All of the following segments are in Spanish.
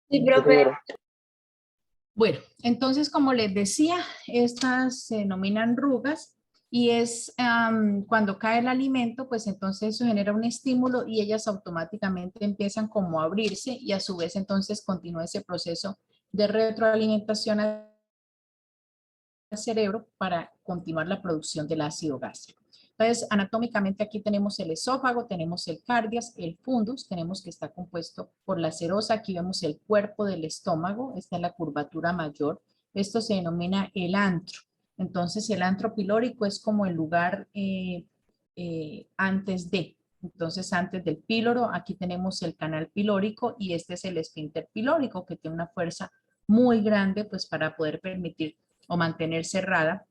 Sí, profe. Bueno, entonces, como les decía, estas se denominan rugas y es cuando cae el alimento, pues entonces eso genera un estímulo y ellas automáticamente empiezan como a abrirse y a su vez entonces continúa ese proceso de retroalimentación al cerebro para continuar la producción del ácido gástrico. Entonces, anatómicamente aquí tenemos el esófago, tenemos el cardias, el fundus, tenemos que está compuesto por la serosa, aquí vemos el cuerpo del estómago, esta es la curvatura mayor, esto se denomina el antro. Entonces, el antro pilórico es como el lugar antes de, entonces antes del píloro, aquí tenemos el canal pilórico y este es el esfínter pilórico que tiene una fuerza muy grande pues para poder permitir o mantener cerrada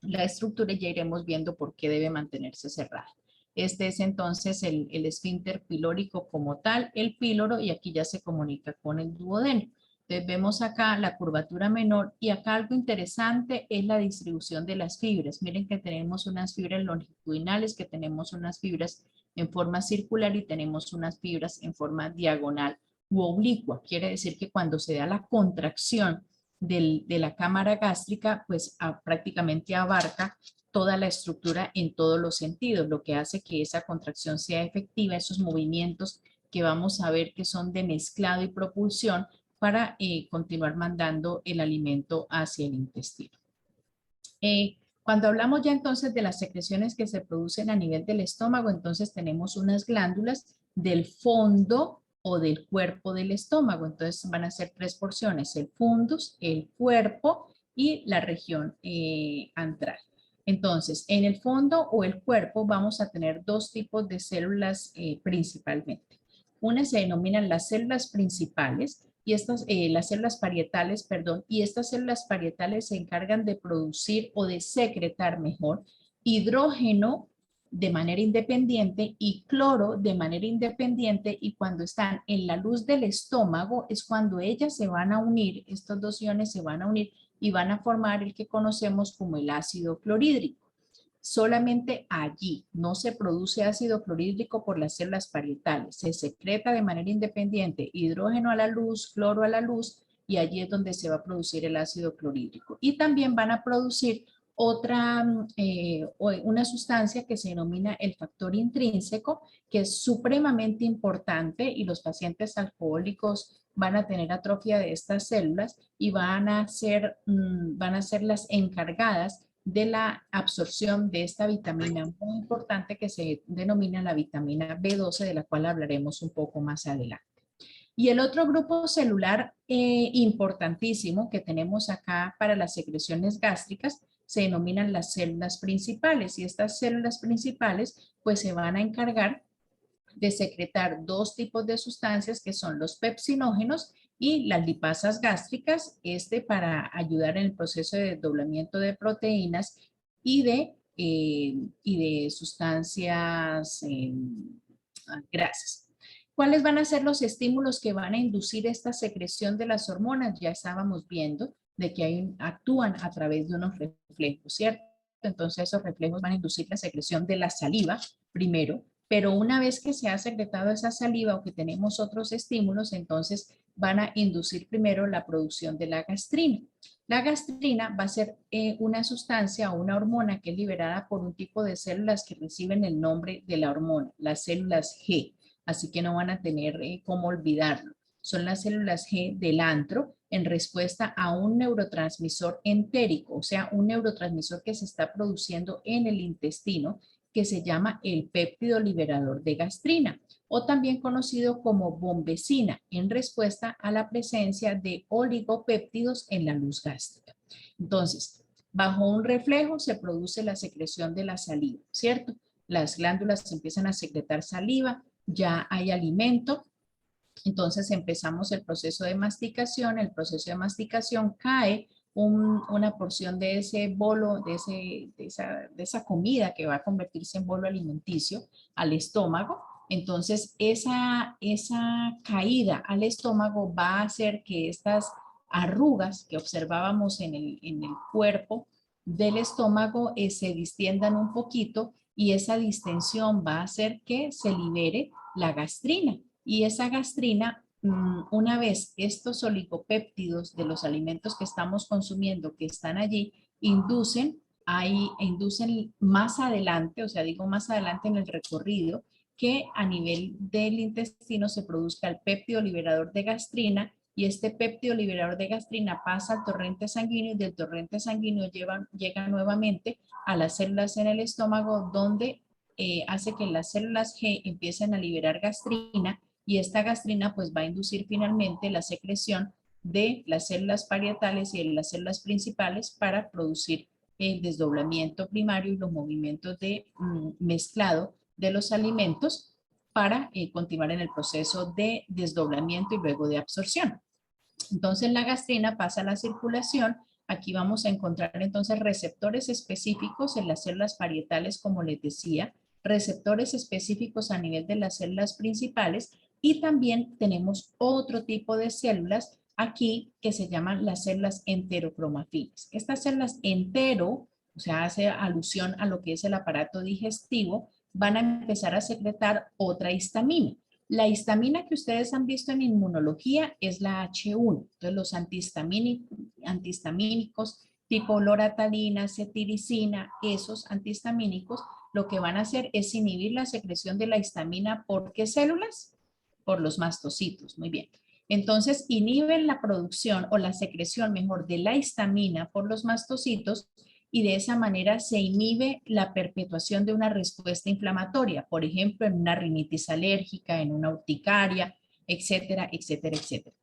la estructura y ya iremos viendo por qué debe mantenerse cerrada. Este es entonces el esfínter pilórico como tal, el píloro, y aquí ya se comunica con el duodeno. Entonces vemos acá la curvatura menor y acá algo interesante es la distribución de las fibras. Miren que tenemos unas fibras longitudinales, que tenemos unas fibras en forma circular y tenemos unas fibras en forma diagonal u oblicua. Quiere decir que cuando se da la contracción de la cámara gástrica, pues prácticamente abarca toda la estructura en todos los sentidos, lo que hace que esa contracción sea efectiva, esos movimientos que vamos a ver que son de mezclado y propulsión para continuar mandando el alimento hacia el intestino. Cuando hablamos ya entonces de las secreciones que se producen a nivel del estómago, entonces tenemos unas glándulas del fondo o del cuerpo del estómago. Entonces van a ser tres porciones, el fundus, el cuerpo y la región antral. Entonces, en el fondo o el cuerpo vamos a tener dos tipos de células principalmente. Una se denominan las células principales y estas, las células parietales, perdón, y estas células parietales se encargan de producir o de secretar mejor hidrógeno de manera independiente y cloro de manera independiente, y cuando están en la luz del estómago es cuando ellas se van a unir, estos dos iones se van a unir y van a formar el que conocemos como el ácido clorhídrico. Solamente allí no se produce ácido clorhídrico por las células parietales, se secreta de manera independiente hidrógeno a la luz, cloro a la luz, y allí es donde se va a producir el ácido clorhídrico. Y también van a producir otra, una sustancia que se denomina el factor intrínseco, que es supremamente importante, y los pacientes alcohólicos van a tener atrofia de estas células y van a ser las encargadas de la absorción de esta vitamina muy importante que se denomina la vitamina B12, de la cual hablaremos un poco más adelante. Y el otro grupo celular importantísimo que tenemos acá para las secreciones gástricas se denominan las células principales, y estas células principales pues se van a encargar de secretar dos tipos de sustancias que son los pepsinógenos y las lipasas gástricas, para ayudar en el proceso de desdoblamiento de proteínas y de sustancias grasas. ¿Cuáles van a ser los estímulos que van a inducir esta secreción de las hormonas? Ya estábamos viendo de que actúan a través de unos reflejos, ¿cierto? Entonces esos reflejos van a inducir la secreción de la saliva primero, pero una vez que se ha secretado esa saliva o que tenemos otros estímulos, entonces van a inducir primero la producción de la gastrina. La gastrina va a ser una sustancia o una hormona que es liberada por un tipo de células que reciben el nombre de la hormona, las células G, así que no van a tener cómo olvidarlo. Son las células G del antro en respuesta a un neurotransmisor entérico, o sea, un neurotransmisor que se está produciendo en el intestino, que se llama el péptido liberador de gastrina, o también conocido como bombecina, en respuesta a la presencia de oligopéptidos en la luz gástrica. Entonces, bajo un reflejo se produce la secreción de la saliva, ¿cierto? Las glándulas empiezan a secretar saliva, ya hay alimento, entonces empezamos el proceso de masticación, el proceso de masticación cae una porción de ese bolo, de esa comida que va a convertirse en bolo alimenticio al estómago. Entonces esa caída al estómago va a hacer que estas arrugas que observábamos en el cuerpo del estómago se distiendan un poquito, y esa distensión va a hacer que se libere la gastrina. Y esa gastrina una vez estos oligopéptidos de los alimentos que estamos consumiendo, que están allí, inducen más adelante, o sea, digo más adelante en el recorrido, que a nivel del intestino se produzca el péptido liberador de gastrina, y este péptido liberador de gastrina pasa al torrente sanguíneo y del torrente sanguíneo llega nuevamente a las células en el estómago, donde hace que las células G empiecen a liberar gastrina, y esta gastrina pues va a inducir finalmente la secreción de las células parietales y de las células principales para producir el desdoblamiento primario y los movimientos de mezclado de los alimentos para continuar en el proceso de desdoblamiento y luego de absorción. Entonces la gastrina pasa a la circulación. Aquí vamos a encontrar entonces receptores específicos en las células parietales, como les decía, receptores específicos a nivel de las células principales, y también tenemos otro tipo de células aquí que se llaman las células enterocromafinas. Estas células entero, o sea, hace alusión a lo que es el aparato digestivo, van a empezar a secretar otra histamina. La histamina que ustedes han visto en inmunología es la H1. Entonces, los antihistamínicos tipo loratadina, cetiricina, esos antihistamínicos, lo que van a hacer es inhibir la secreción de la histamina. ¿Por qué células? Por los mastocitos. Muy bien. Entonces, inhiben la producción o la secreción, mejor, de la histamina por los mastocitos, y de esa manera se inhibe la perpetuación de una respuesta inflamatoria, por ejemplo, en una rinitis alérgica, en una urticaria, etcétera, etcétera, etcétera.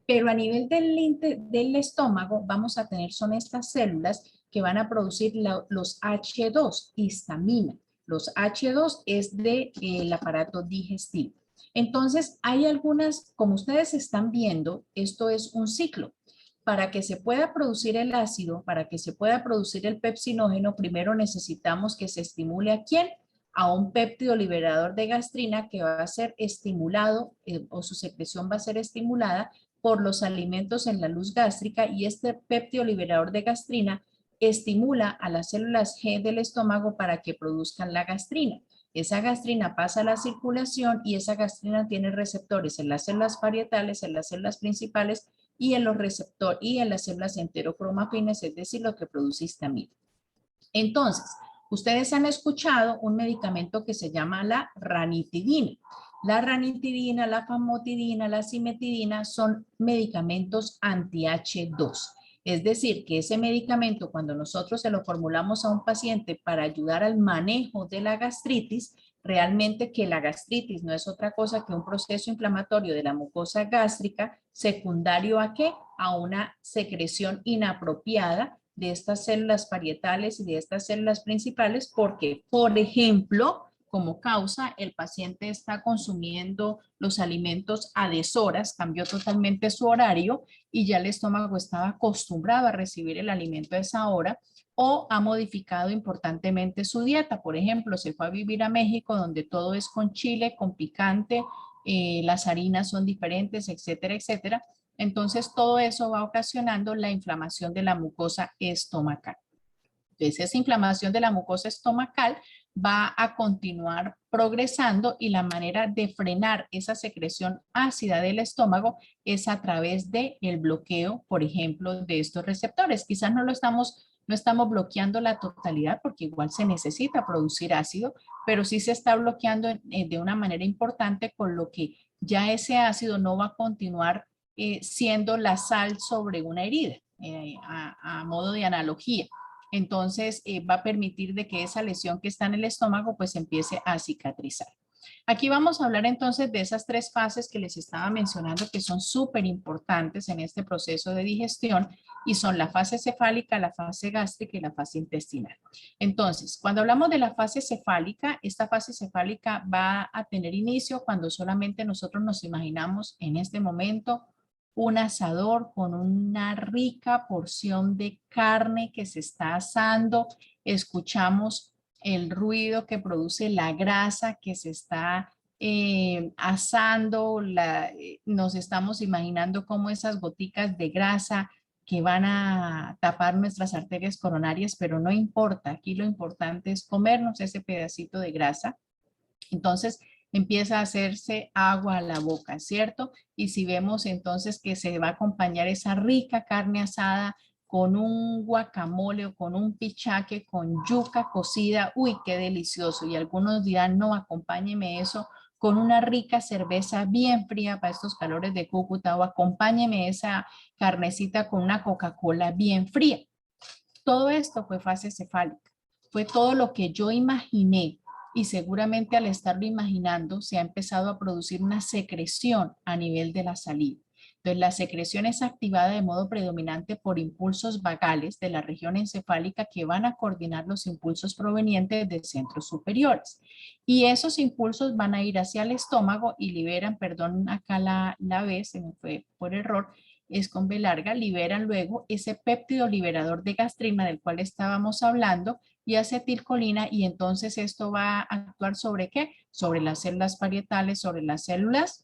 Pero a nivel del estómago vamos a tener, son estas células que van a producir los H2, histamina. Los H2 es del aparato digestivo. Entonces, hay algunas, como ustedes están viendo, esto es un ciclo. Para que se pueda producir el ácido, para que se pueda producir el pepsinógeno, primero necesitamos que se estimule ¿a quién? A un péptido liberador de gastrina, que va a ser estimulado o su secreción va a ser estimulada por los alimentos en la luz gástrica, y este péptido liberador de gastrina estimula a las células G del estómago para que produzcan la gastrina. Esa gastrina pasa a la circulación, y esa gastrina tiene receptores en las células parietales, en las células principales y en los receptores y en las células enterocromafinas, es decir, lo que produce histamina. Entonces, ustedes han escuchado un medicamento que se llama la ranitidina. La ranitidina, la famotidina, la cimetidina son medicamentos anti-H2. Es decir, que ese medicamento, cuando nosotros se lo formulamos a un paciente para ayudar al manejo de la gastritis, realmente que la gastritis no es otra cosa que un proceso inflamatorio de la mucosa gástrica secundario ¿a qué? A una secreción inapropiada de estas células parietales y de estas células principales, porque, por ejemplo, como causa, el paciente está consumiendo los alimentos a deshoras, cambió totalmente su horario y ya el estómago estaba acostumbrado a recibir el alimento a esa hora, o ha modificado importantemente su dieta. Por ejemplo, se fue a vivir a México, donde todo es con chile, con picante, las harinas son diferentes, etcétera, etcétera. Entonces, todo eso va ocasionando la inflamación de la mucosa estomacal. Entonces, esa inflamación de la mucosa estomacal va a continuar progresando, y la manera de frenar esa secreción ácida del estómago es a través del bloqueo, por ejemplo, de estos receptores. Quizás no estamos bloqueando la totalidad, porque igual se necesita producir ácido, pero sí se está bloqueando de una manera importante, con lo que ya ese ácido no va a continuar siendo la sal sobre una herida, a modo de analogía. Entonces va a permitir de que esa lesión que está en el estómago pues empiece a cicatrizar. Aquí vamos a hablar entonces de esas tres fases que les estaba mencionando, que son súper importantes en este proceso de digestión, y son la fase cefálica, la fase gástrica y la fase intestinal. Entonces, cuando hablamos de la fase cefálica, esta fase cefálica va a tener inicio cuando solamente nosotros nos imaginamos en este momento un asador con una rica porción de carne que se está asando. Escuchamos el ruido que produce la grasa que se está asando. Nos estamos imaginando cómo esas goticas de grasa que van a tapar nuestras arterias coronarias, pero no importa. Aquí lo importante es comernos ese pedacito de grasa. Entonces, empieza a hacerse agua a la boca, ¿cierto? Y si vemos entonces que se va a acompañar esa rica carne asada con un guacamole o con un pichaque, con yuca cocida, uy, qué delicioso. Y algunos dirán, no, acompáñeme eso con una rica cerveza bien fría para estos calores de Cúcuta o acompáñeme esa carnecita con una Coca-Cola bien fría. Todo esto fue fase cefálica, fue todo lo que yo imaginé y seguramente al estarlo imaginando se ha empezado a producir una secreción a nivel de la saliva. Entonces, la secreción es activada de modo predominante por impulsos vagales de la región encefálica que van a coordinar los impulsos provenientes de centros superiores. Y esos impulsos van a ir hacia el estómago y liberan, perdón, acá la B, se me fue por error, es con B larga, liberan luego ese péptido liberador de gastrina del cual estábamos hablando y acetilcolina, y entonces esto va a actuar sobre ¿qué? Sobre las células parietales, sobre las células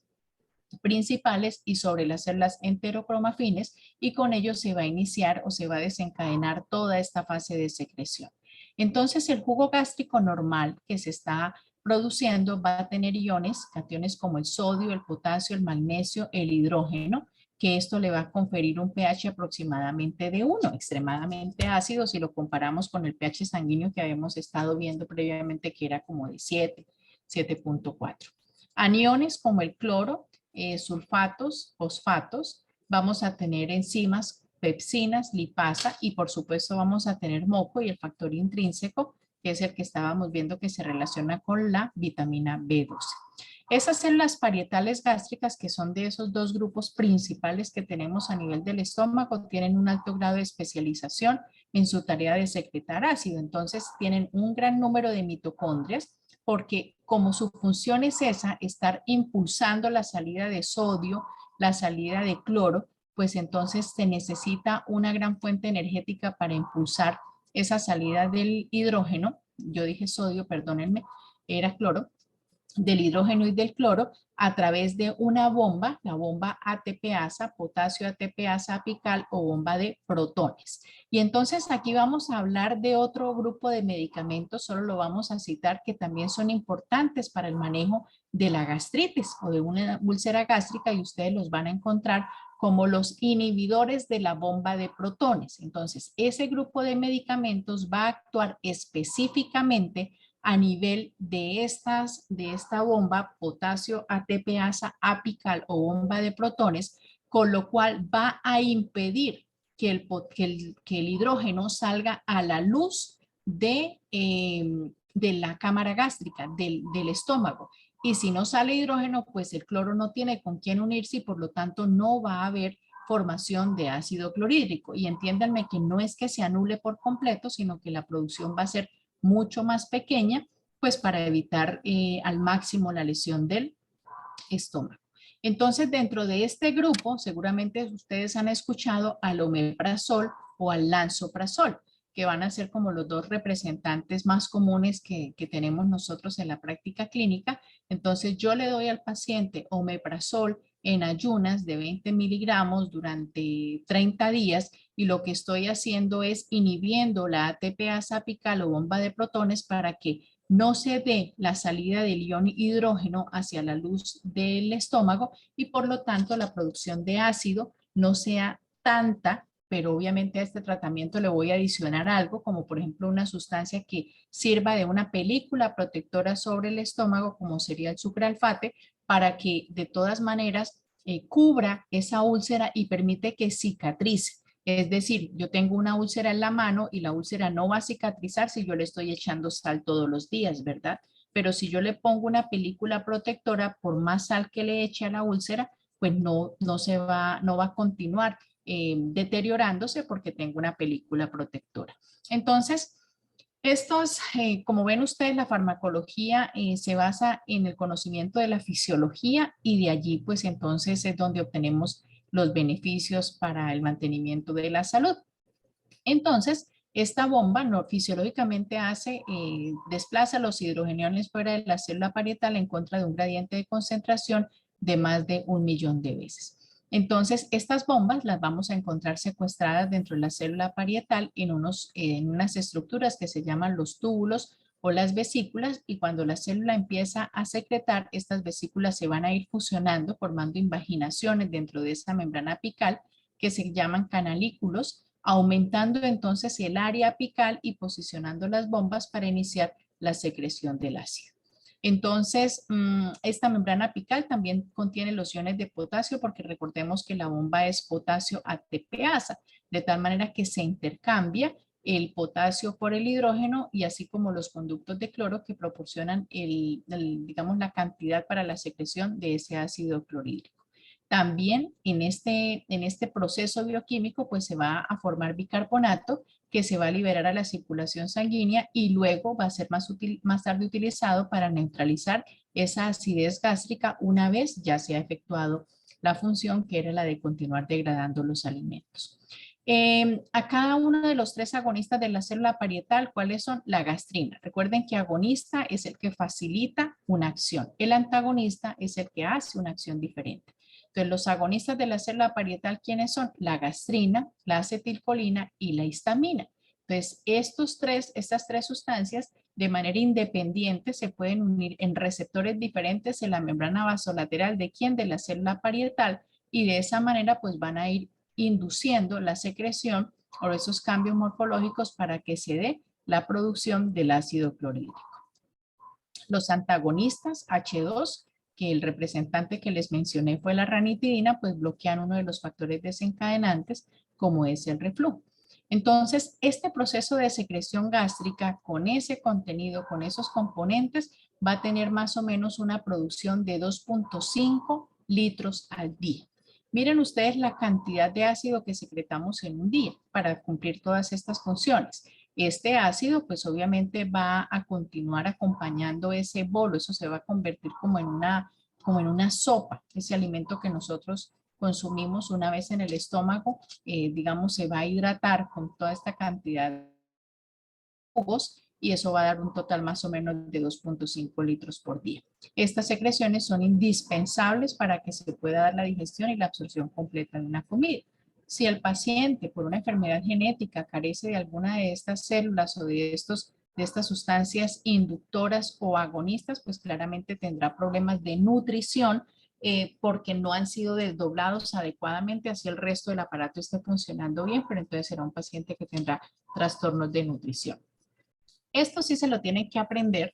principales y sobre las células enterocromafines, y con ello se va a iniciar o se va a desencadenar toda esta fase de secreción. Entonces el jugo gástrico normal que se está produciendo va a tener iones, cationes como el sodio, el potasio, el magnesio, el hidrógeno, que esto le va a conferir un pH aproximadamente de 1, extremadamente ácido si lo comparamos con el pH sanguíneo que habíamos estado viendo previamente, que era como de 7, 7.4. Aniones como el cloro, sulfatos, fosfatos, vamos a tener enzimas, pepsinas, lipasa y por supuesto vamos a tener moco y el factor intrínseco, que es el que estábamos viendo que se relaciona con la vitamina B12. Esas células parietales gástricas, que son de esos dos grupos principales que tenemos a nivel del estómago, tienen un alto grado de especialización en su tarea de secretar ácido. Entonces tienen un gran número de mitocondrias porque como su función es esa, estar impulsando la salida de sodio, la salida de cloro, pues entonces se necesita una gran fuente energética para impulsar esa salida del hidrógeno. Yo dije sodio, perdónenme, era cloro, del hidrógeno y del cloro a través de una bomba, la bomba ATPasa, potasio ATPasa apical o bomba de protones. Y entonces aquí vamos a hablar de otro grupo de medicamentos, solo lo vamos a citar, que también son importantes para el manejo de la gastritis o de una úlcera gástrica, y ustedes los van a encontrar como los inhibidores de la bomba de protones. Entonces, ese grupo de medicamentos va a actuar específicamente a nivel de esta bomba potasio ATPasa apical o bomba de protones, con lo cual va a impedir que el hidrógeno salga a la luz de la cámara gástrica, del estómago. Y si no sale hidrógeno, pues el cloro no tiene con quién unirse y por lo tanto no va a haber formación de ácido clorhídrico. Y entiéndanme que no es que se anule por completo, sino que la producción va a ser mucho más pequeña, pues para evitar al máximo la lesión del estómago. Entonces, dentro de este grupo, seguramente ustedes han escuchado al omeprazol o al lansoprazol, que van a ser como los dos representantes más comunes que tenemos nosotros en la práctica clínica. Entonces, yo le doy al paciente omeprazol en ayunas de 20 miligramos durante 30 días y lo que estoy haciendo es inhibiendo la ATPasa apical o bomba de protones para que no se dé la salida del ion hidrógeno hacia la luz del estómago y por lo tanto la producción de ácido no sea tanta, pero obviamente a este tratamiento le voy a adicionar algo, como por ejemplo una sustancia que sirva de una película protectora sobre el estómago, como sería el sucralfate, para que de todas maneras cubra esa úlcera y permite que cicatrice. Es decir, yo tengo una úlcera en la mano y la úlcera no va a cicatrizar si yo le estoy echando sal todos los días, ¿verdad? Pero si yo le pongo una película protectora, por más sal que le eche a la úlcera, pues no va a continuar deteriorándose porque tengo una película protectora. Entonces, como ven ustedes, la farmacología se basa en el conocimiento de la fisiología y de allí pues entonces es donde obtenemos los beneficios para el mantenimiento de la salud. Entonces, esta bomba no, fisiológicamente desplaza los hidrogeniones fuera de la célula parietal en contra de un gradiente de concentración de más de 1.000.000 de veces. Entonces, estas bombas las vamos a encontrar secuestradas dentro de la célula parietal en unas estructuras que se llaman los túbulos o las vesículas, y cuando la célula empieza a secretar, estas vesículas se van a ir fusionando, formando invaginaciones dentro de esta membrana apical que se llaman canalículos, aumentando entonces el área apical y posicionando las bombas para iniciar la secreción del ácido. Entonces, esta membrana apical también contiene los iones de potasio porque recordemos que la bomba es potasio ATPasa, de tal manera que se intercambia el potasio por el hidrógeno y así como los conductos de cloro que proporcionan digamos, la cantidad para la secreción de ese ácido clorhídrico. También en este proceso bioquímico pues se va a formar bicarbonato que se va a liberar a la circulación sanguínea y luego va a ser más tarde utilizado para neutralizar esa acidez gástrica una vez ya se ha efectuado la función que era la de continuar degradando los alimentos. A cada uno de los tres agonistas de la célula parietal, ¿cuáles son? La gastrina. Recuerden que agonista es el que facilita una acción. El antagonista es el que hace una acción diferente. Entonces, los agonistas de la célula parietal, ¿quiénes son? La gastrina, la acetilcolina y la histamina. Entonces, estas tres sustancias de manera independiente se pueden unir en receptores diferentes en la membrana vasolateral de ¿quién? De la célula parietal, y de esa manera pues van a ir induciendo la secreción o esos cambios morfológicos para que se dé la producción del ácido clorhídrico. Los antagonistas H2, que el representante que les mencioné fue la ranitidina, pues bloquean uno de los factores desencadenantes como es el reflujo. Entonces, este proceso de secreción gástrica con ese contenido, con esos componentes, va a tener más o menos una producción de 2.5 litros al día. Miren ustedes la cantidad de ácido que secretamos en un día para cumplir todas estas funciones. Este ácido pues obviamente va a continuar acompañando ese bolo, eso se va a convertir como en una sopa, ese alimento que nosotros consumimos una vez en el estómago, digamos se va a hidratar con toda esta cantidad de jugos y eso va a dar un total más o menos de 2.5 litros por día. Estas secreciones son indispensables para que se pueda dar la digestión y la absorción completa de una comida. Si el paciente por una enfermedad genética carece de alguna de estas células o de estas sustancias inductoras o agonistas, pues claramente tendrá problemas de nutrición porque no han sido desdoblados adecuadamente, así el resto del aparato esté funcionando bien, pero entonces será un paciente que tendrá trastornos de nutrición. Esto sí se lo tienen que aprender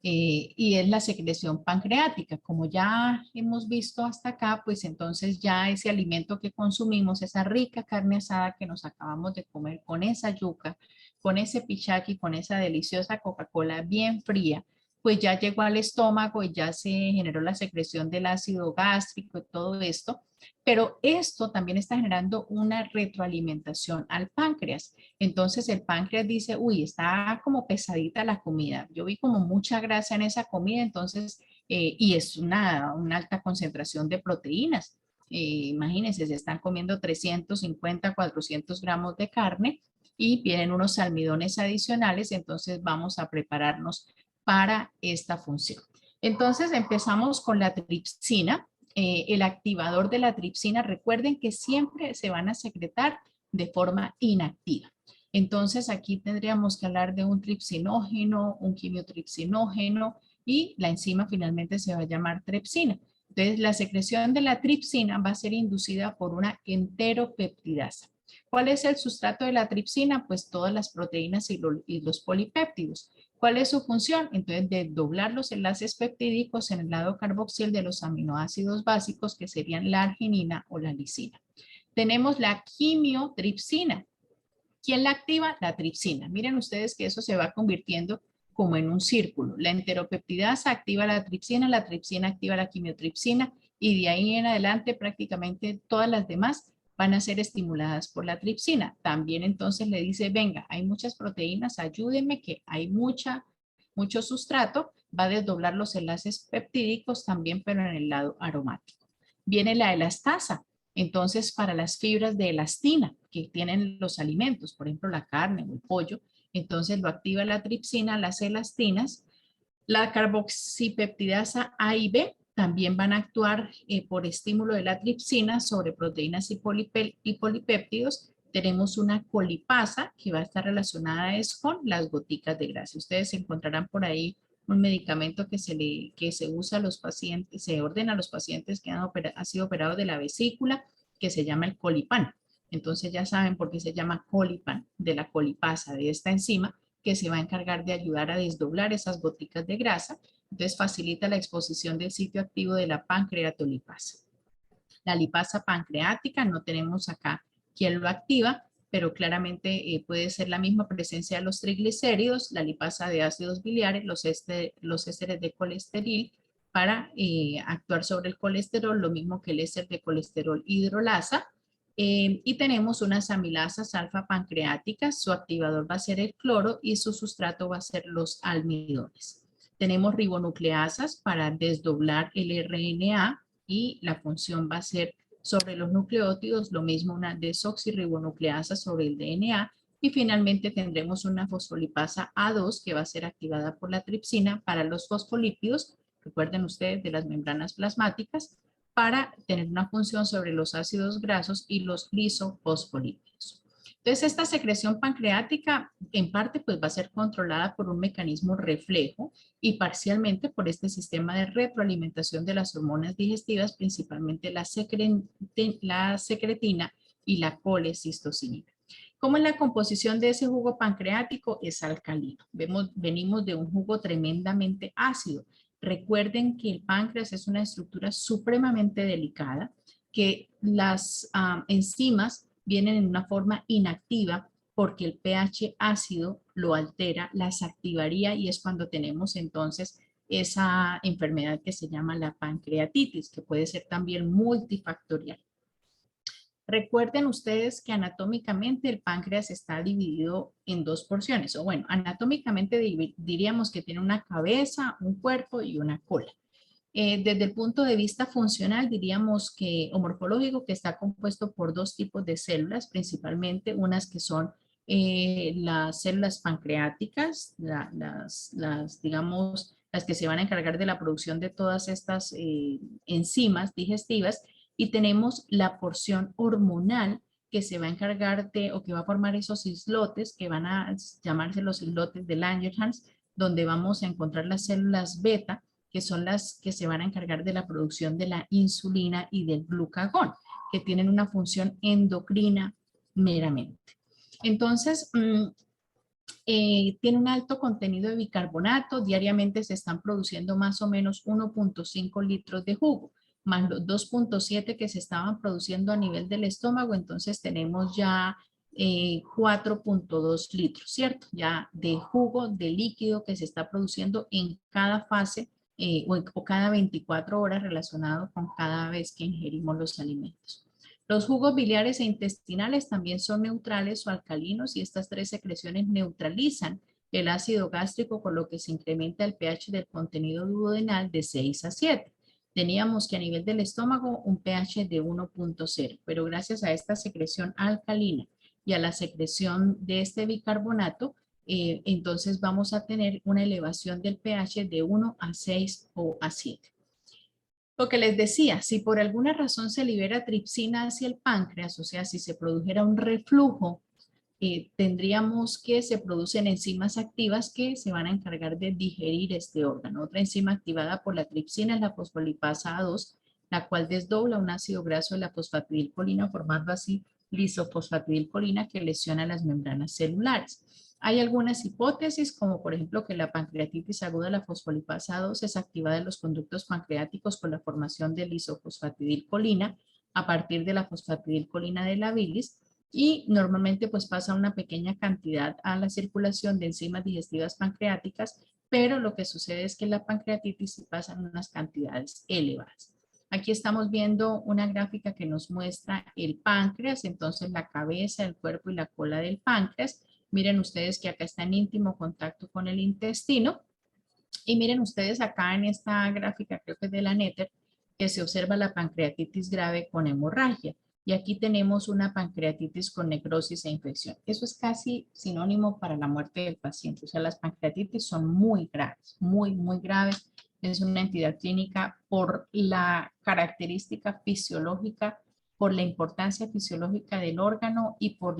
y es la secreción pancreática. Como ya hemos visto hasta acá, pues entonces ya ese alimento que consumimos, esa rica carne asada que nos acabamos de comer con esa yuca, con ese pichaqui, con esa deliciosa Coca-Cola bien fría, pues ya llegó al estómago y ya se generó la secreción del ácido gástrico y todo esto. Pero esto también está generando una retroalimentación al páncreas. Entonces el páncreas dice, uy, está como pesadita la comida. Yo vi como mucha grasa en esa comida, entonces, y es una alta concentración de proteínas. Imagínense, se están comiendo 350, 400 gramos de carne y vienen unos almidones adicionales, entonces vamos a prepararnos para esta función. Entonces empezamos con la tripsina. El activador de la tripsina, recuerden que siempre se van a secretar de forma inactiva. Entonces aquí tendríamos que hablar de un tripsinógeno, un quimiotripsinógeno y la enzima finalmente se va a llamar tripsina. Entonces la secreción de la tripsina va a ser inducida por una enteropeptidasa. ¿Cuál es el sustrato de la tripsina? Pues todas las proteínas y los polipéptidos. ¿Cuál es su función? Entonces, desdoblar los enlaces peptídicos en el lado carboxil de los aminoácidos básicos que serían la arginina o la lisina. Tenemos la quimiotripsina. ¿Quién la activa? La tripsina. Miren ustedes que eso se va convirtiendo como en un círculo. La enteropeptidasa activa la tripsina activa la quimiotripsina y de ahí en adelante prácticamente todas las demás van a ser estimuladas por la tripsina. También entonces le dice, venga, hay muchas proteínas, ayúdenme que hay mucho sustrato, va a desdoblar los enlaces peptídicos también, pero en el lado aromático. Viene la elastasa. Entonces, para las fibras de elastina que tienen los alimentos, por ejemplo, la carne o el pollo, entonces lo activa la tripsina, las elastinas. La carboxipeptidasa A y B también van a actuar por estímulo de la tripsina sobre proteínas y polipéptidos tenemos una colipasa que va a estar relacionada es con las goticas de grasa. Ustedes encontrarán por ahí un medicamento que se usa a los pacientes, se ordena a los pacientes que han sido operados de la vesícula, que se llama el colipan. Entonces ya saben por qué se llama colipan, de la colipasa, de esta enzima que se va a encargar de ayudar a desdoblar esas goticas de grasa. Entonces facilita la exposición del sitio activo de la pancreatolipasa. La lipasa pancreática, no tenemos acá quién lo activa, pero claramente puede ser la misma presencia de los triglicéridos, la lipasa de ácidos biliares, los ésteres de colesterol para actuar sobre el colesterol, lo mismo que el éster de colesterol hidrolasa. Y tenemos unas amilasas alfa pancreáticas, su activador va a ser el cloro y su sustrato va a ser los almidones. Tenemos ribonucleasas para desdoblar el RNA y la función va a ser sobre los nucleótidos, lo mismo una desoxirribonucleasa sobre el DNA y finalmente tendremos una fosfolipasa A2 que va a ser activada por la tripsina para los fosfolípidos, recuerden ustedes de las membranas plasmáticas, para tener una función sobre los ácidos grasos y los lisofosfolípidos. Entonces, esta secreción pancreática en parte pues va a ser controlada por un mecanismo reflejo y parcialmente por este sistema de retroalimentación de las hormonas digestivas, principalmente la secretina y la colecistocinina. ¿Cómo es la composición de ese jugo pancreático? Es alcalino. Venimos de un jugo tremendamente ácido. Recuerden que el páncreas es una estructura supremamente delicada, que las enzimas vienen en una forma inactiva porque el pH ácido lo altera, las activaría y es cuando tenemos entonces esa enfermedad que se llama la pancreatitis, que puede ser también multifactorial. Recuerden ustedes que anatómicamente el páncreas está dividido en dos porciones, o bueno, anatómicamente diríamos que tiene una cabeza, un cuerpo y una cola. Desde el punto de vista funcional, diríamos que, o morfológico, que está compuesto por dos tipos de células, principalmente unas que son las células pancreáticas, digamos, las que se van a encargar de la producción de todas estas enzimas digestivas, y tenemos la porción hormonal que se va a encargar de, o que va a formar esos islotes, que van a llamarse los islotes de Langerhans, donde vamos a encontrar las células beta, que son las que se van a encargar de la producción de la insulina y del glucagón, que tienen una función endocrina meramente. Entonces, tiene un alto contenido de bicarbonato, diariamente se están produciendo más o menos 1.5 litros de jugo, más los 2.7 que se estaban produciendo a nivel del estómago, entonces tenemos ya 4.2 litros, ¿cierto? Ya de jugo, de líquido que se está produciendo en cada fase o cada 24 horas relacionado con cada vez que ingerimos los alimentos. Los jugos biliares e intestinales también son neutrales o alcalinos y estas tres secreciones neutralizan el ácido gástrico, con lo que se incrementa el pH del contenido duodenal de 6 a 7. Teníamos que a nivel del estómago un pH de 1.0, pero gracias a esta secreción alcalina y a la secreción de este bicarbonato, entonces vamos a tener una elevación del pH de 1 a 6 o a 7. Lo que les decía, si por alguna razón se libera tripsina hacia el páncreas, o sea, si se produjera un reflujo, tendríamos que se producen enzimas activas que se van a encargar de digerir este órgano. Otra enzima activada por la tripsina es la fosfolipasa A2, la cual desdobla un ácido graso de la fosfatidilcolina, formando así lisofosfatidilcolina que lesiona las membranas celulares. Hay algunas hipótesis, como por ejemplo que la pancreatitis aguda de la fosfolipasa A2 es activada en los conductos pancreáticos por la formación de lisofosfatidilcolina a partir de la fosfatidilcolina de la bilis, y normalmente pues pasa una pequeña cantidad a la circulación de enzimas digestivas pancreáticas, pero lo que sucede es que la pancreatitis sí pasa en unas cantidades elevadas. Aquí estamos viendo una gráfica que nos muestra el páncreas, entonces la cabeza, el cuerpo y la cola del páncreas. Miren ustedes que acá está en íntimo contacto con el intestino. Y miren ustedes acá en esta gráfica, creo que es de la Netter, que se observa la pancreatitis grave con hemorragia. Y aquí tenemos una pancreatitis con necrosis e infección. Eso es casi sinónimo para la muerte del paciente. O sea, las pancreatitis son muy graves, muy, muy graves. Es una entidad clínica por la característica fisiológica por la importancia fisiológica del órgano y por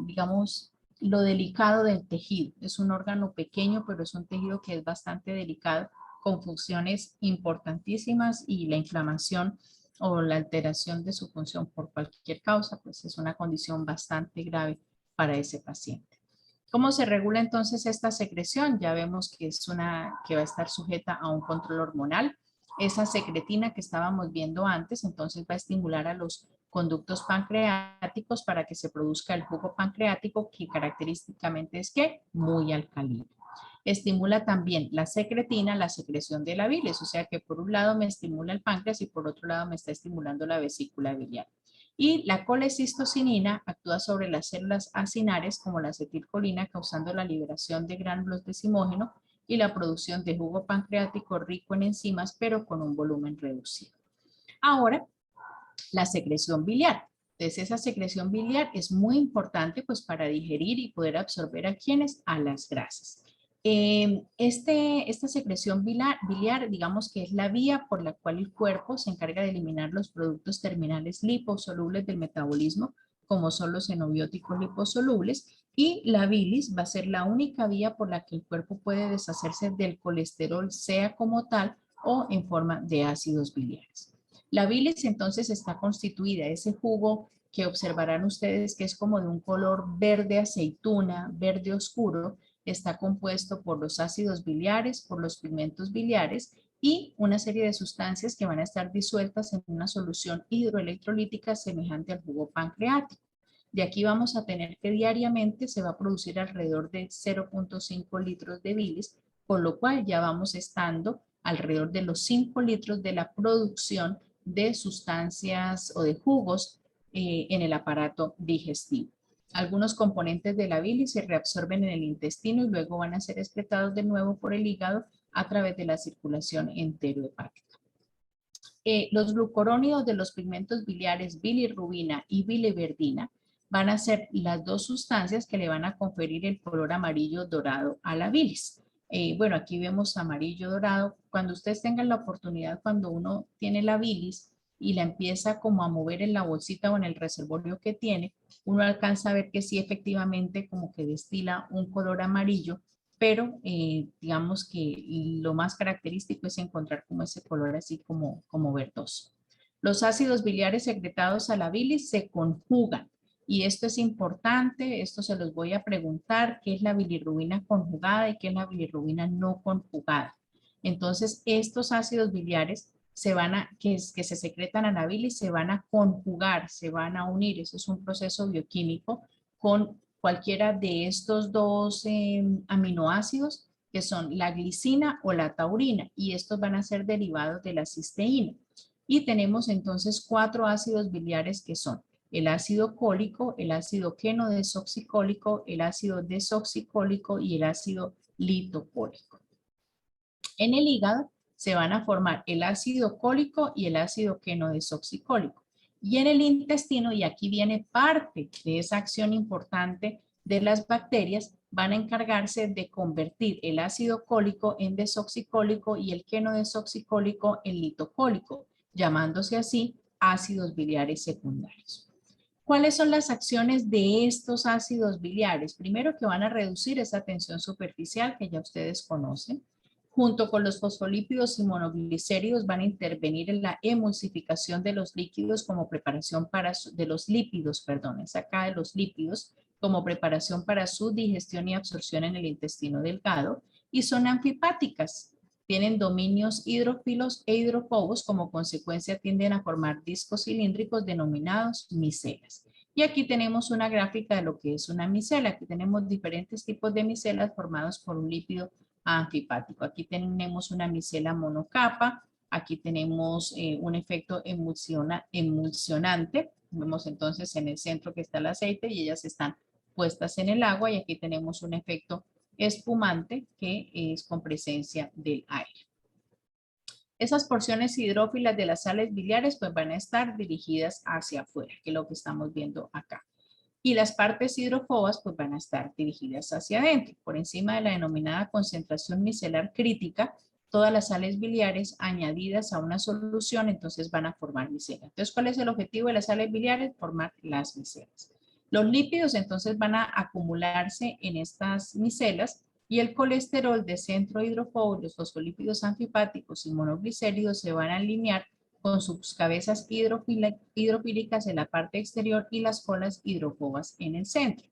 digamos, lo delicado del tejido. Es un órgano pequeño, pero es un tejido que es bastante delicado, con funciones importantísimas, y la inflamación o la alteración de su función por cualquier causa, pues es una condición bastante grave para ese paciente. ¿Cómo se regula entonces esta secreción? Ya vemos que es que va a estar sujeta a un control hormonal. Esa secretina que estábamos viendo antes, entonces va a estimular a los conductos pancreáticos para que se produzca el jugo pancreático, que característicamente es que muy alcalino. Estimula también la secretina, la secreción de la bilis, o sea que por un lado me estimula el páncreas y por otro lado me está estimulando la vesícula biliar. Y la colecistocinina actúa sobre las células acinares como la acetilcolina, causando la liberación de gránulos de zimógeno y la producción de jugo pancreático rico en enzimas, pero con un volumen reducido. Ahora, la secreción biliar. Entonces, esa secreción biliar es muy importante pues para digerir y poder absorber a quienes, a las grasas. Esta secreción biliar, digamos que es la vía por la cual el cuerpo se encarga de eliminar los productos terminales liposolubles del metabolismo, como son los xenobióticos liposolubles, y la bilis va a ser la única vía por la que el cuerpo puede deshacerse del colesterol, sea como tal o en forma de ácidos biliares. La bilis entonces está constituida, ese jugo que observarán ustedes que es como de un color verde aceituna, verde oscuro, está compuesto por los ácidos biliares, por los pigmentos biliares y una serie de sustancias que van a estar disueltas en una solución hidroelectrolítica semejante al jugo pancreático. De aquí vamos a tener que diariamente se va a producir alrededor de 0.5 litros de bilis, por lo cual ya vamos estando alrededor de los 5 litros de la producción de sustancias o de jugos en el aparato digestivo. Algunos componentes de la bilis se reabsorben en el intestino y luego van a ser excretados de nuevo por el hígado a través de la circulación enterohepática. Los glucurónidos de los pigmentos biliares bilirrubina y biliverdina van a ser las dos sustancias que le van a conferir el color amarillo dorado a la bilis. Bueno, aquí vemos amarillo dorado. Cuando ustedes tengan la oportunidad, cuando uno tiene la bilis y la empieza como a mover en la bolsita o en el reservorio que tiene, uno alcanza a ver que sí efectivamente como que destila un color amarillo, pero digamos que lo más característico es encontrar como ese color así como verdoso. Los ácidos biliares secretados a la bilis se conjugan. Y esto es importante, esto se los voy a preguntar, ¿qué es la bilirrubina conjugada y qué es la bilirrubina no conjugada? Entonces, estos ácidos biliares que se secretan a la bilis se van a conjugar, se van a unir, eso es un proceso bioquímico con cualquiera de estos dos aminoácidos que son la glicina o la taurina, y estos van a ser derivados de la cisteína. Y tenemos entonces 4 ácidos biliares que son el ácido cólico, el ácido quenodesoxicólico, el ácido desoxicólico y el ácido litocólico. En el hígado se van a formar el ácido cólico y el ácido quenodesoxicólico. Y en el intestino, y aquí viene parte de esa acción importante de las bacterias, van a encargarse de convertir el ácido cólico en desoxicólico y el quenodesoxicólico en litocólico, llamándose así ácidos biliares secundarios. ¿Cuáles son las acciones de estos ácidos biliares? Primero, que van a reducir esa tensión superficial que ya ustedes conocen. Junto con los fosfolípidos y monoglicéridos van a intervenir en la emulsificación de los líquidos como preparación de los lípidos, perdón, es acá de los lípidos, como preparación para su digestión y absorción en el intestino delgado, y son anfipáticas. Tienen dominios hidrófilos e hidrofobos, como consecuencia tienden a formar discos cilíndricos denominados micelas. Y aquí tenemos una gráfica de lo que es una micela. Aquí tenemos diferentes tipos de micelas formados por un lípido anfipático. Aquí tenemos una micela monocapa, aquí tenemos un efecto emulsionante. Vemos entonces en el centro que está el aceite y ellas están puestas en el agua, y aquí tenemos un efecto espumante que es con presencia del aire. Esas porciones hidrófilas de las sales biliares pues van a estar dirigidas hacia afuera, que es lo que estamos viendo acá. Y las partes hidrofobas pues van a estar dirigidas hacia adentro, por encima de la denominada concentración micelar crítica, todas las sales biliares añadidas a una solución, entonces van a formar micelas. Entonces, ¿cuál es el objetivo de las sales biliares? Formar las micelas. Los lípidos entonces van a acumularse en estas micelas y el colesterol de centro hidrofóbico, los fosfolípidos antihepáticos y monoglicéridos se van a alinear con sus cabezas hidrofílicas en la parte exterior y las colas hidrófobas en el centro.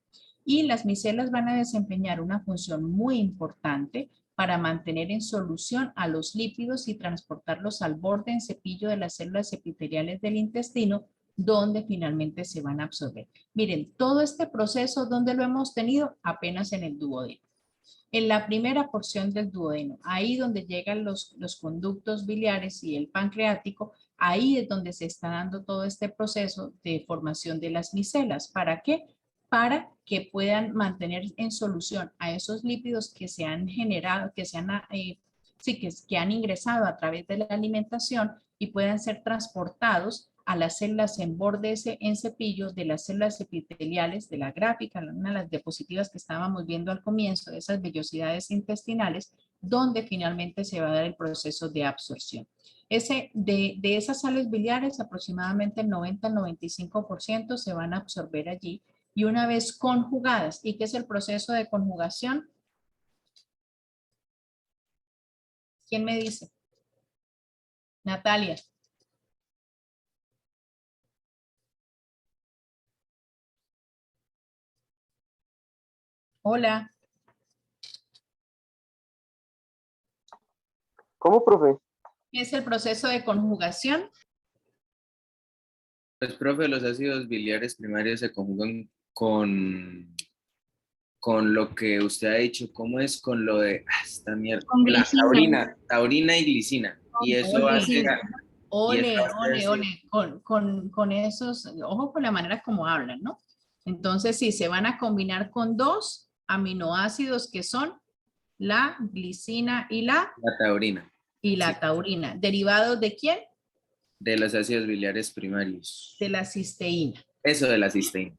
Y las micelas van a desempeñar una función muy importante para mantener en solución a los lípidos y transportarlos al borde en cepillo de las células epiteliales del intestino, donde finalmente se van a absorber. Miren, todo este proceso, ¿dónde lo hemos tenido? Apenas en el duodeno. En la primera porción del duodeno, ahí donde llegan los conductos biliares y el pancreático, ahí es donde se está dando todo este proceso de formación de las micelas. ¿Para qué? Para que puedan mantener en solución a esos lípidos que se han generado, que han ingresado a través de la alimentación y puedan ser transportados a las células en bordes en cepillos de las células epiteliales de la gráfica, una de las diapositivas que estábamos viendo al comienzo, de esas vellosidades intestinales, donde finalmente se va a dar el proceso de absorción. De esas sales biliares, aproximadamente el 90 al 95% se van a absorber allí y una vez conjugadas. ¿Y qué es el proceso de conjugación? ¿Quién me dice? Natalia. Hola. ¿Cómo, profe? ¿Qué es el proceso de conjugación? Pues, profe, los ácidos biliares primarios se conjugan con lo que usted ha dicho. ¿Cómo es con lo de esta mierda? Con La glicina. taurina y glicina. Y eso hace... Ole, con esos, ojo con la manera como hablan, ¿no? Entonces, sí, se van a combinar con dos aminoácidos que son la glicina La taurina. y la Sí. taurina. ¿Derivados de quién? De los ácidos biliares primarios. De la cisteína. Eso de la cisteína.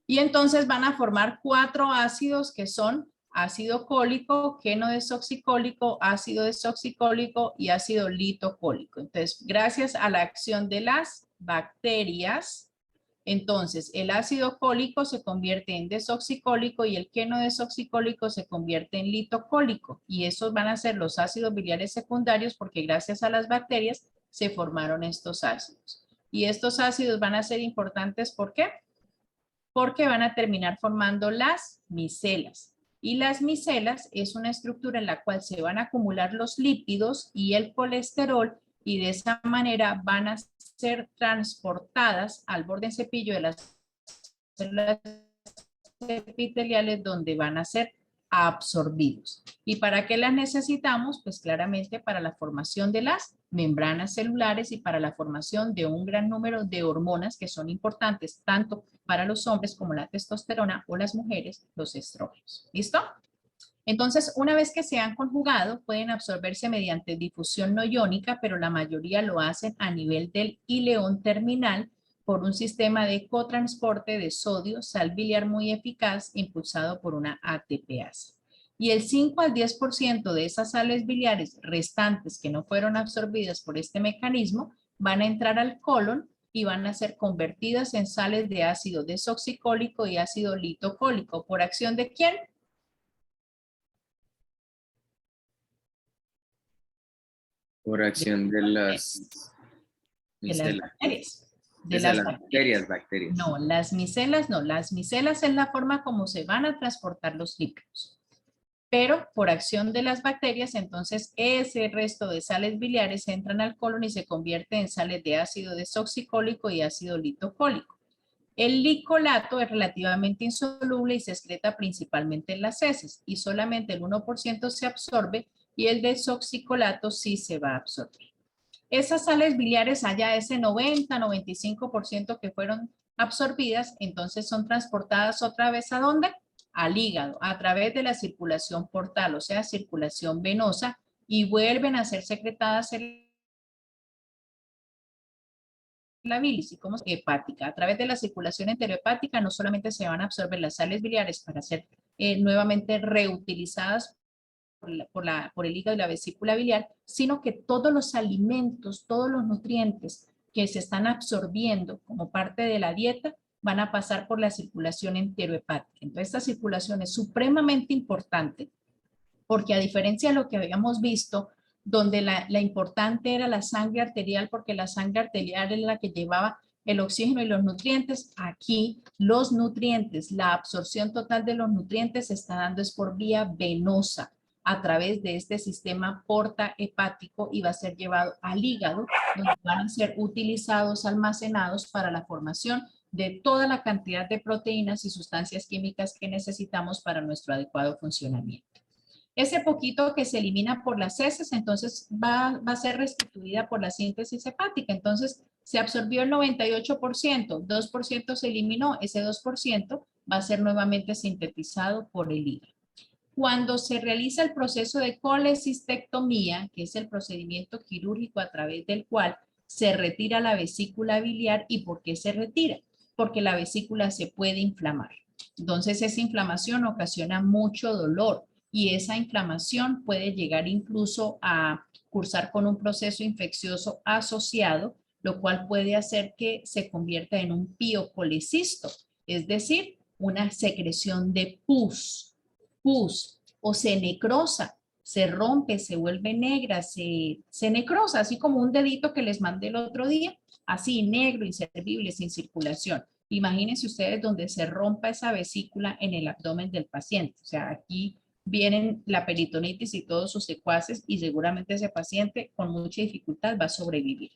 Y entonces van a formar 4 ácidos que son ácido cólico, queno-desoxicólico, ácido desoxicólico y ácido litocólico. Entonces, gracias a la acción de las bacterias, entonces el ácido cólico se convierte en desoxicólico y el queno-desoxicólico se convierte en litocólico. Y esos van a ser los ácidos biliares secundarios porque gracias a las bacterias se formaron estos ácidos. Y estos ácidos van a ser importantes, ¿por qué? Porque van a terminar formando las micelas. Y las micelas es una estructura en la cual se van a acumular los lípidos y el colesterol y de esa manera van a ser transportadas al borde en cepillo de las células epiteliales donde van a ser absorbidos. ¿Y para qué las necesitamos? Pues claramente para la formación de las membranas celulares y para la formación de un gran número de hormonas que son importantes tanto para los hombres como la testosterona o las mujeres, los estrógenos. ¿Listo? Entonces, una vez que se han conjugado, pueden absorberse mediante difusión no iónica, pero la mayoría lo hacen a nivel del ileón terminal por un sistema de cotransporte de sodio, sal biliar muy eficaz, impulsado por una ATPasa. Y el 5 al 10% de esas sales biliares restantes que no fueron absorbidas por este mecanismo van a entrar al colon y van a ser convertidas en sales de ácido desoxicólico y ácido litocólico. ¿Por acción de quién? Por acción de las bacterias. Bacterias. No, las micelas no. Las micelas es la forma como se van a transportar los lípidos. Pero por acción de las bacterias, entonces ese resto de sales biliares entran al colon y se convierten en sales de ácido desoxicólico y ácido litocólico. El licolato es relativamente insoluble y se excreta principalmente en las heces y solamente el 1% se absorbe y el desoxicolato sí se va a absorber. Esas sales biliares allá, ese 90-95% que fueron absorbidas, entonces son transportadas otra vez ¿a dónde? Al hígado, a través de la circulación portal, o sea, circulación venosa, y vuelven a ser secretadas en la bilis y como hepática. A través de la circulación enterohepática no solamente se van a absorber las sales biliares para ser nuevamente reutilizadas por el hígado y la vesícula biliar, sino que todos los alimentos, todos los nutrientes que se están absorbiendo como parte de la dieta van a pasar por la circulación enterohepática. Entonces, esta circulación es supremamente importante porque a diferencia de lo que habíamos visto, donde la importante era la sangre arterial, porque la sangre arterial es la que llevaba el oxígeno y los nutrientes, aquí los nutrientes, la absorción total de los nutrientes se está dando es por vía venosa, a través de este sistema porta-hepático y va a ser llevado al hígado, donde van a ser utilizados, almacenados para la formación de toda la cantidad de proteínas y sustancias químicas que necesitamos para nuestro adecuado funcionamiento. Ese poquito que se elimina por las heces, entonces va a ser restituida por la síntesis hepática. Entonces, se absorbió el 98%, 2% se eliminó, ese 2% va a ser nuevamente sintetizado por el hígado. Cuando se realiza el proceso de colecistectomía, que es el procedimiento quirúrgico a través del cual se retira la vesícula biliar, ¿y por qué se retira? Porque la vesícula se puede inflamar. Entonces, esa inflamación ocasiona mucho dolor y esa inflamación puede llegar incluso a cursar con un proceso infeccioso asociado, lo cual puede hacer que se convierta en un piocolecisto, es decir, una secreción de pus o se necrosa, se rompe, se vuelve negra, se necrosa, así como un dedito que les mandé el otro día, así negro, inservible, sin circulación. Imagínense ustedes donde se rompa esa vesícula en el abdomen del paciente. O sea, aquí vienen la peritonitis y todos sus secuaces y seguramente ese paciente con mucha dificultad va a sobrevivir.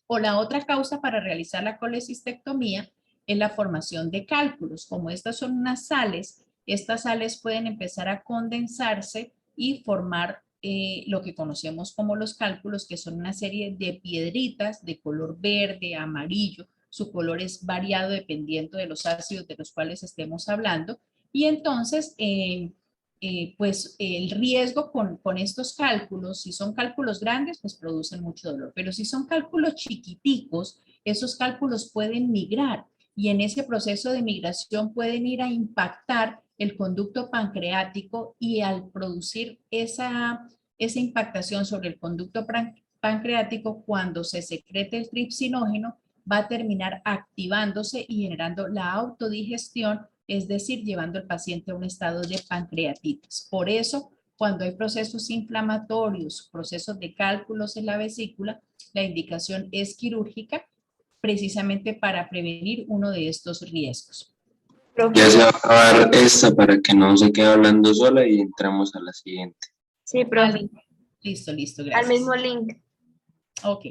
O la otra causa para realizar la colecistectomía es la formación de cálculos. Como estas son unas sales, estas sales pueden empezar a condensarse y formar lo que conocemos como los cálculos, que son una serie de piedritas de color verde, amarillo. Su color es variado dependiendo de los ácidos de los cuales estemos hablando. Y entonces, pues el riesgo con estos cálculos, si son cálculos grandes, pues producen mucho dolor. Pero si son cálculos chiquiticos, esos cálculos pueden migrar y en ese proceso de migración pueden ir a impactar el conducto pancreático y al producir esa impactación sobre el conducto pancreático, cuando se secrete el tripsinógeno, va a terminar activándose y generando la autodigestión, es decir, llevando al paciente a un estado de pancreatitis. Por eso, cuando hay procesos inflamatorios, procesos de cálculos en la vesícula, la indicación es quirúrgica, precisamente para prevenir uno de estos riesgos. Ya se va a acabar esta para que no se quede hablando sola y entramos a la siguiente. Sí, profe. Listo, Al gracias. mismo link. Ok.